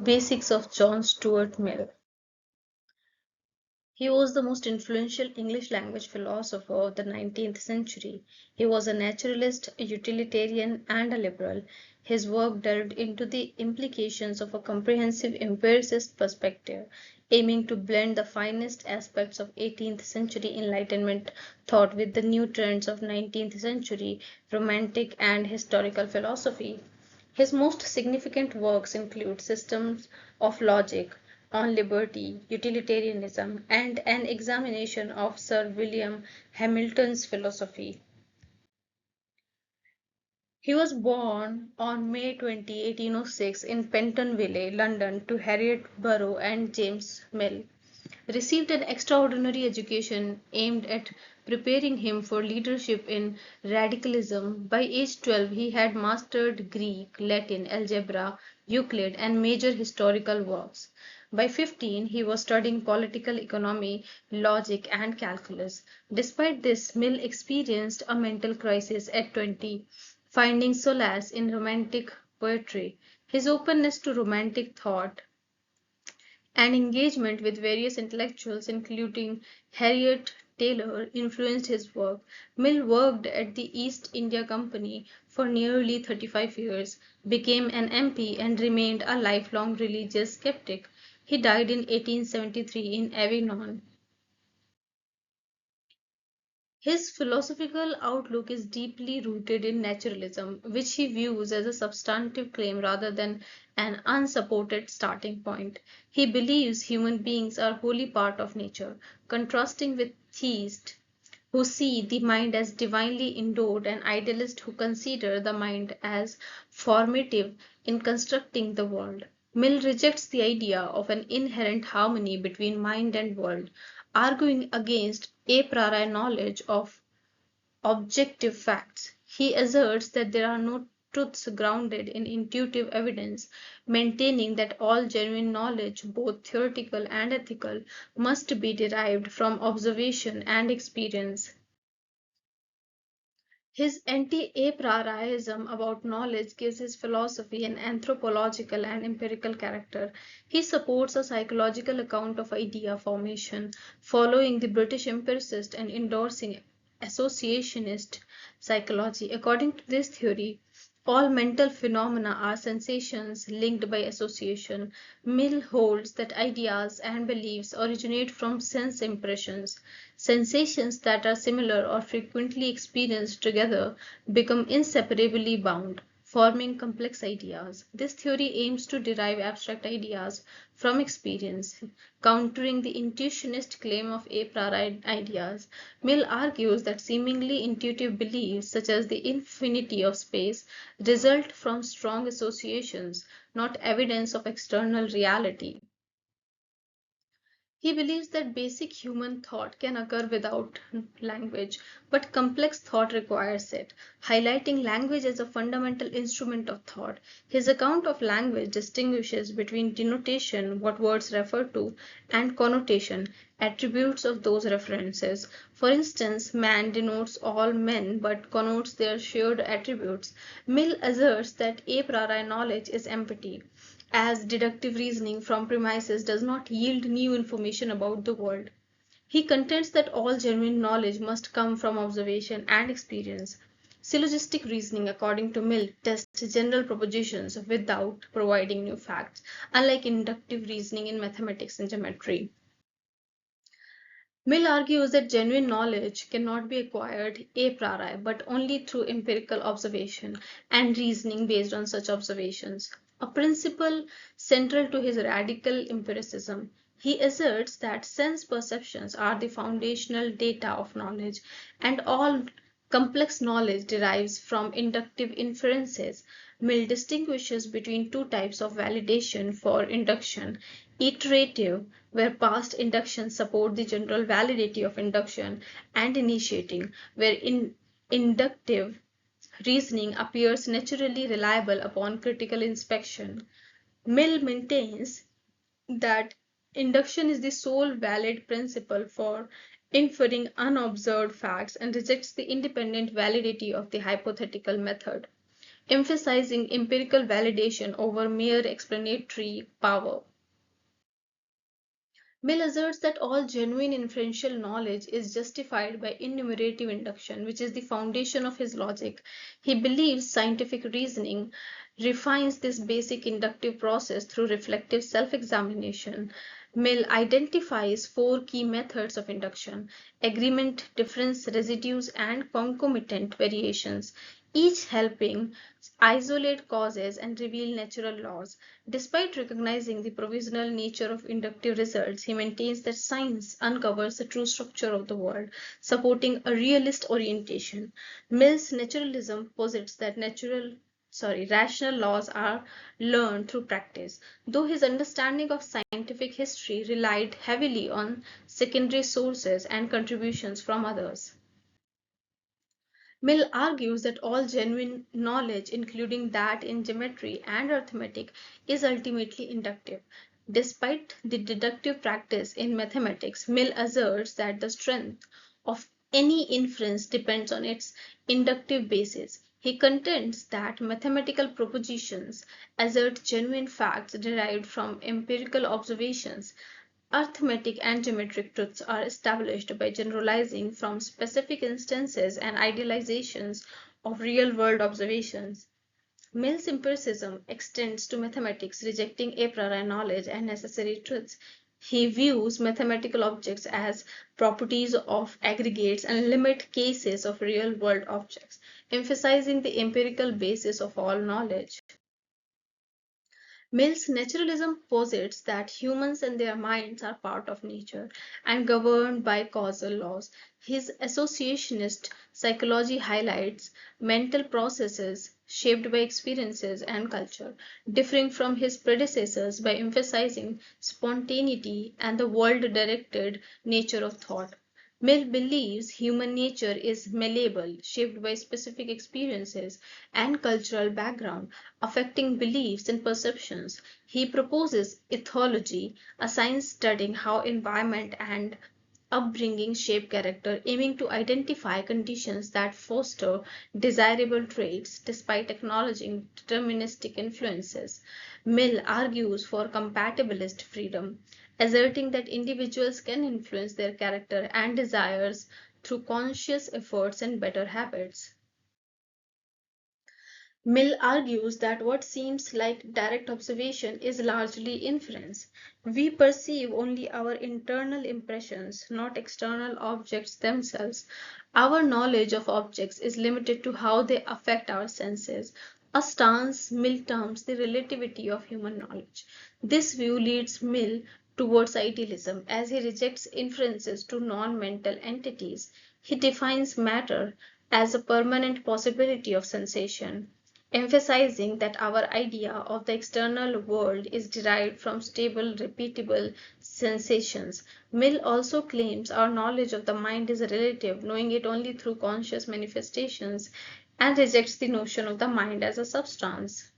Basics of John Stuart Mill. He was the most influential English language philosopher of the 19th century. He was a naturalist, a utilitarian, and a liberal. His work delved into the implications of a comprehensive empiricist perspective, aiming to blend the finest aspects of 18th century Enlightenment thought with the new trends of 19th century Romantic and historical philosophy. His most significant works include Systems of Logic, On Liberty, Utilitarianism, and an examination of Sir William Hamilton's philosophy. He was born on May 20, 1806 in Pentonville, London, to Harriet Burrough and James Mill. Received an extraordinary education aimed at preparing him for leadership in radicalism. By age 12, he had mastered Greek, Latin, algebra, Euclid, and major historical works. By 15, he was studying political economy, logic, and calculus. Despite this, Mill experienced a mental crisis at 20, finding solace in romantic poetry. His openness to romantic thought and engagement with various intellectuals, including Harriet Taylor, influenced his work. Mill worked at the East India Company for nearly 35 years, became an MP, and remained a lifelong religious skeptic. He died in 1873 in Avignon. His philosophical outlook is deeply rooted in naturalism, which he views as a substantive claim rather than an unsupported starting point. He believes human beings are wholly part of nature, contrasting with theists who see the mind as divinely endowed and idealists who consider the mind as formative in constructing the world. Mill rejects the idea of an inherent harmony between mind and world, arguing against a priori knowledge of objective facts. He asserts that there are no truths grounded in intuitive evidence, maintaining that all genuine knowledge, both theoretical and ethical, must be derived from observation and experience. His anti-a priorism about knowledge gives his philosophy an anthropological and empirical character. He supports a psychological account of idea formation, following the British empiricist and endorsing associationist psychology. According to this theory, all mental phenomena are sensations linked by association. Mill holds that ideas and beliefs originate from sense impressions. Sensations that are similar or frequently experienced together become inseparably bound, forming complex ideas. This theory aims to derive abstract ideas from experience, countering the intuitionist claim of a priori ideas. Mill argues that seemingly intuitive beliefs, such as the infinity of space, result from strong associations, not evidence of external reality. He believes that basic human thought can occur without language, but complex thought requires it, highlighting language as a fundamental instrument of thought. His account of language distinguishes between denotation, what words refer to, and connotation, attributes of those references. For instance, man denotes all men but connotes their shared attributes. Mill asserts that a priori knowledge is empty, as deductive reasoning from premises does not yield new information about the world. He contends that all genuine knowledge must come from observation and experience. Syllogistic reasoning, according to Mill, tests general propositions without providing new facts, unlike inductive reasoning in mathematics and geometry. Mill argues that genuine knowledge cannot be acquired a priori, but only through empirical observation and reasoning based on such observations, a principle central to his radical empiricism. He asserts that sense perceptions are the foundational data of knowledge, and all complex knowledge derives from inductive inferences. Mill distinguishes between two types of validation for induction: iterative, where past inductions support the general validity of induction, and initiating, where inductive reasoning appears naturally reliable upon critical inspection. Mill maintains that induction is the sole valid principle for inferring unobserved facts and rejects the independent validity of the hypothetical method. emphasizing empirical validation over mere explanatory power. Mill asserts that all genuine inferential knowledge is justified by enumerative induction, which is the foundation of his logic. He believes scientific reasoning refines this basic inductive process through reflective self examination. Mill identifies four key methods of induction: agreement, difference, residues, and concomitant variations, each helping isolate causes and reveal natural laws. Despite recognizing the provisional nature of inductive results, he maintains that science uncovers the true structure of the world, supporting a realist orientation. Mill's naturalism posits that rational laws are learned through practice. Though his understanding of scientific history relied heavily on secondary sources and contributions from others. Mill argues that all genuine knowledge, including that in geometry and arithmetic, is ultimately inductive. Despite the deductive practice in mathematics, Mill asserts that the strength of any inference depends on its inductive basis. He contends that mathematical propositions assert genuine facts derived from empirical observations. Arithmetic and geometric truths are established by generalizing from specific instances and idealizations of real-world observations. Mill's empiricism extends to mathematics, rejecting a priori knowledge and necessary truths. He views mathematical objects as properties of aggregates and limit cases of real-world objects, emphasizing the empirical basis of all knowledge. Mill's naturalism posits that humans and their minds are part of nature and governed by causal laws. His associationist psychology highlights mental processes shaped by experiences and culture, differing from his predecessors by emphasizing spontaneity and the world directed nature of thought. Mill believes human nature is malleable, shaped by specific experiences and cultural background, affecting beliefs and perceptions. He proposes ethology, a science studying how environment and upbringing shape character, aiming to identify conditions that foster desirable traits despite acknowledging deterministic influences. Mill argues for compatibilist freedom, asserting that individuals can influence their character and desires through conscious efforts and better habits. Mill argues that what seems like direct observation is largely inference. We perceive only our internal impressions, not external objects themselves. Our knowledge of objects is limited to how they affect our senses, a stance Mill terms the relativity of human knowledge. This view leads Mill towards idealism, as he rejects inferences to non mental entities. He defines matter as a permanent possibility of sensation, emphasizing that our idea of the external world is derived from stable, repeatable sensations. Mill also claims our knowledge of the mind is relative, knowing it only through conscious manifestations, and rejects the notion of the mind as a substance.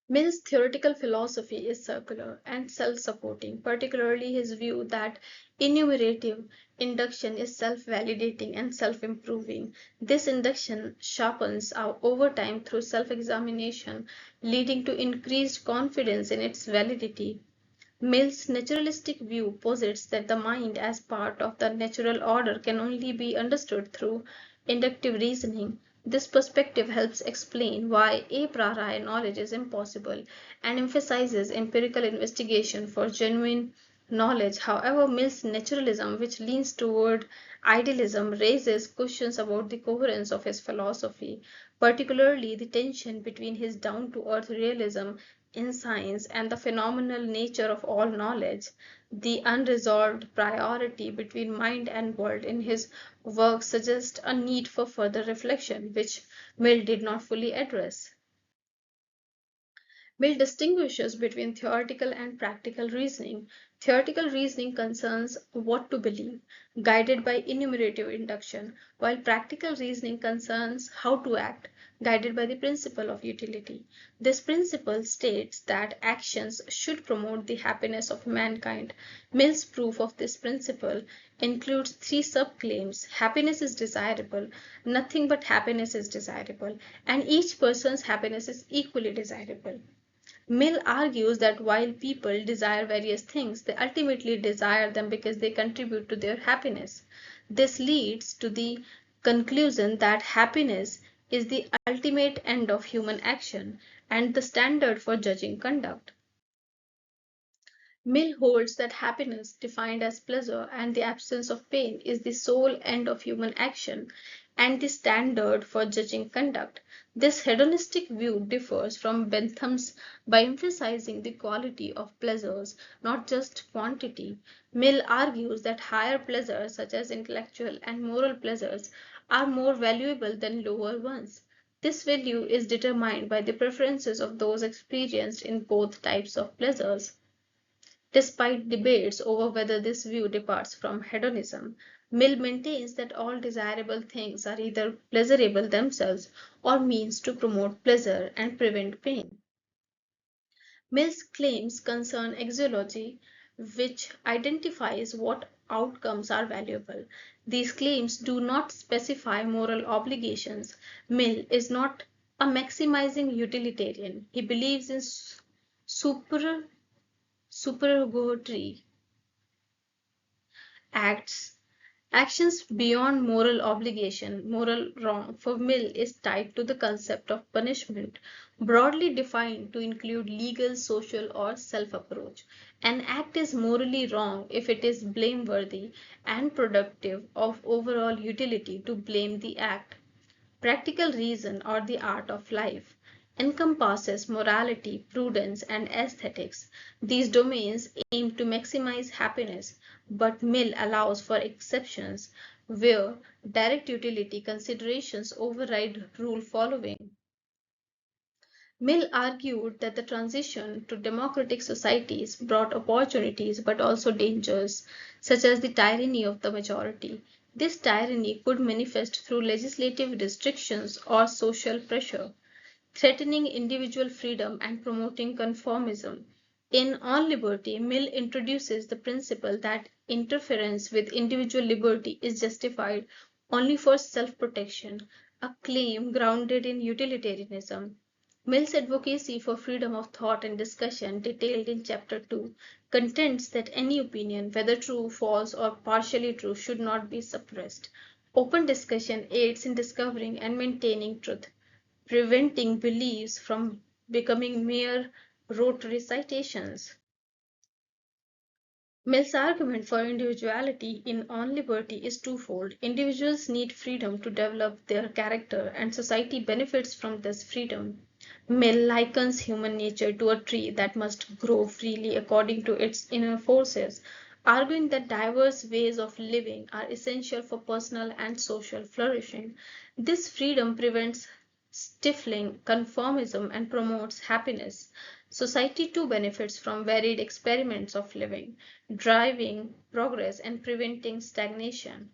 Mill's theoretical philosophy is circular and self-supporting, particularly his view that enumerative induction is self-validating and self-improving. This induction sharpens over time through self-examination, leading to increased confidence in its validity. Mill's naturalistic view posits that the mind as part of the natural order can only be understood through inductive reasoning. This perspective helps explain why a priori knowledge is impossible and emphasizes empirical investigation for genuine knowledge. However, Mill's naturalism, which leans toward idealism, raises questions about the coherence of his philosophy, particularly the tension between his down to earth realism in science and the phenomenal nature of all knowledge. The unresolved priority between mind and world in his work suggests a need for further reflection, which Mill did not fully address. Mill distinguishes between theoretical and practical reasoning. Theoretical reasoning concerns what to believe, guided by enumerative induction, while practical reasoning concerns how to act, guided by the principle of utility. This principle states that actions should promote the happiness of mankind. Mill's proof of this principle includes three subclaims: happiness is desirable, nothing but happiness is desirable, and each person's happiness is equally desirable. Mill argues that while people desire various things, they ultimately desire them because they contribute to their happiness. This leads to the conclusion that happiness is the ultimate end of human action and the standard for judging conduct. Mill holds that happiness, defined as pleasure and the absence of pain, is the sole end of human action and the standard for judging conduct. This hedonistic view differs from Bentham's by emphasizing the quality of pleasures, not just quantity. Mill argues that higher pleasures, such as intellectual and moral pleasures, are more valuable than lower ones. This value is determined by the preferences of those experienced in both types of pleasures. Despite debates over whether this view departs from hedonism, Mill maintains that all desirable things are either pleasurable themselves or means to promote pleasure and prevent pain. Mill's claims concern axiology, which identifies what outcomes are valuable. These claims do not specify moral obligations. Mill is not a maximizing utilitarian. He believes in super supererogatory acts. Actions beyond moral obligation, moral wrong, for Mill is tied to the concept of punishment, broadly defined to include legal, social, or self approach. An act is morally wrong if it is blameworthy and productive of overall utility to blame the act. Practical reason, or the art of life, encompasses morality, prudence, and aesthetics. These domains aim to maximize happiness, but Mill allows for exceptions where direct utility considerations override rule following. Mill argued that the transition to democratic societies brought opportunities but also dangers, such as the tyranny of the majority. This tyranny could manifest through legislative restrictions or social pressure, threatening individual freedom and promoting conformism. In On Liberty, Mill introduces the principle that interference with individual liberty is justified only for self protection, a claim grounded in utilitarianism. Mill's advocacy for freedom of thought and discussion, detailed in Chapter 2, contends that any opinion, whether true, false, or partially true, should not be suppressed. Open discussion aids in discovering and maintaining truth, preventing beliefs from becoming mere rote recitations. Mill's argument for individuality in On Liberty is twofold. Individuals need freedom to develop their character, and society benefits from this freedom. Mill likens human nature to a tree that must grow freely according to its inner forces, arguing that diverse ways of living are essential for personal and social flourishing. This freedom prevents stifling conformism and promotes happiness. Society too benefits from varied experiments of living, driving progress and preventing stagnation.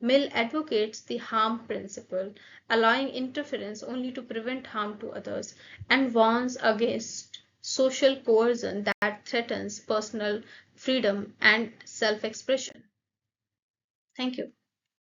Mill advocates the harm principle, allowing interference only to prevent harm to others, and warns against social coercion that threatens personal freedom and self expression. Thank you.